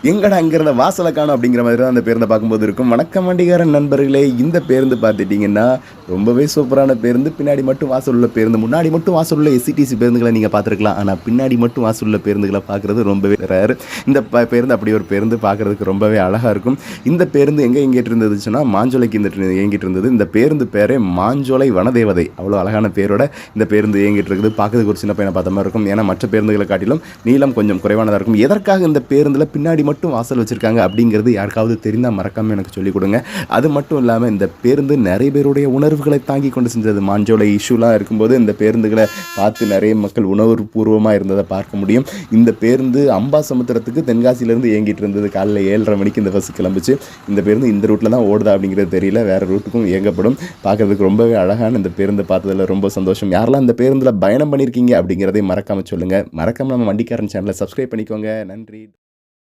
எங்கடா இங்கிருந்த வாசல காணோம் அப்படிங்கிற மாதிரி தான் அந்த பேருந்தை பார்க்கும்போது இருக்கும். வணக்கம் வண்டிகாரன் நண்பர்களே, இந்த பேருந்து பார்த்துட்டீங்கன்னா ரொம்பவே சூப்பரான பேருந்து. பின்னாடி மட்டும் வாசல் உள்ள பேருந்து, முன்னாடி மட்டும் வாசல் உள்ள எஸ்சிடிசி பேருந்துகளை நீங்கள் பார்த்துருக்கலாம். ஆனால் பின்னாடி மட்டும் வாசல் உள்ள பேருந்துகளை பார்க்குறது ரொம்பவே ரேர். இந்த பேருந்து அப்படி ஒரு பேருந்து பார்க்குறதுக்கு ரொம்பவே அழகாக இருக்கும். இந்த பேருந்து எங்கே இயங்கிட்டு இருந்துச்சுன்னா மாஞ்சோலைக்கு இயங்கிட்டு இருந்தது. இந்த பேருந்து பேரே மாஞ்சோலை வனதேவதை. அவ்வளோ அழகான பேரோட இந்த பேருந்து இயங்கிட்டு இருக்குது. பார்க்கறதுக்கு ஒரு சின்ன பையனை பார்த்த மாதிரி இருக்கும். ஏன்னா மற்ற பேருந்துகளை காட்டிலும் நீளம் கொஞ்சம் குறைவானதாக இருக்கும். எதற்காக இந்த பேருந்தில் பின்னாடி மட்டும் வாசல் வச்சுருக்காங்க அப்படிங்கிறது யாருக்காவது தெரிந்தால் மறக்காமல் எனக்கு சொல்லிக் கொடுங்க. அது மட்டும் இல்லாமல் இந்த பேருந்து நிறைய பேருடைய உணர்வுகளை தாங்கி கொண்டு செஞ்சது. மாஞ்சோலை இஷ்யூலாம் இருக்கும்போது இந்த பேருந்துகளை பார்த்து நிறைய மக்கள் உணர்வுபூர்வமாக இருந்ததை பார்க்க முடியும். இந்த பேருந்து அம்பாசமுத்திரத்துக்கு தென்காசியிலேருந்து இயங்கிட்டு இருந்தது. காலையில் 7:30 மணிக்கு இந்த பஸ் கிளம்பிச்சு. இந்த பேருந்து இந்த ரூட்டில் தான் ஓடுதா அப்படிங்கிறது தெரியல, வேறு ரூட்டுக்கும் இயங்கப்படும். பார்க்குறதுக்கு ரொம்பவே அழகான இந்த பேருந்து பார்த்ததில் ரொம்ப சந்தோஷம். யாரெல்லாம் இந்த பேருந்தில் பயணம் பண்ணியிருக்கீங்க அப்படிங்கிறதையும் மறக்காமல் சொல்லுங்கள். மறக்காமல் நம்ம வண்டிக்காரன் சேனலை சப்ஸ்கிரைப் பண்ணிக்கோங்க. நன்றி.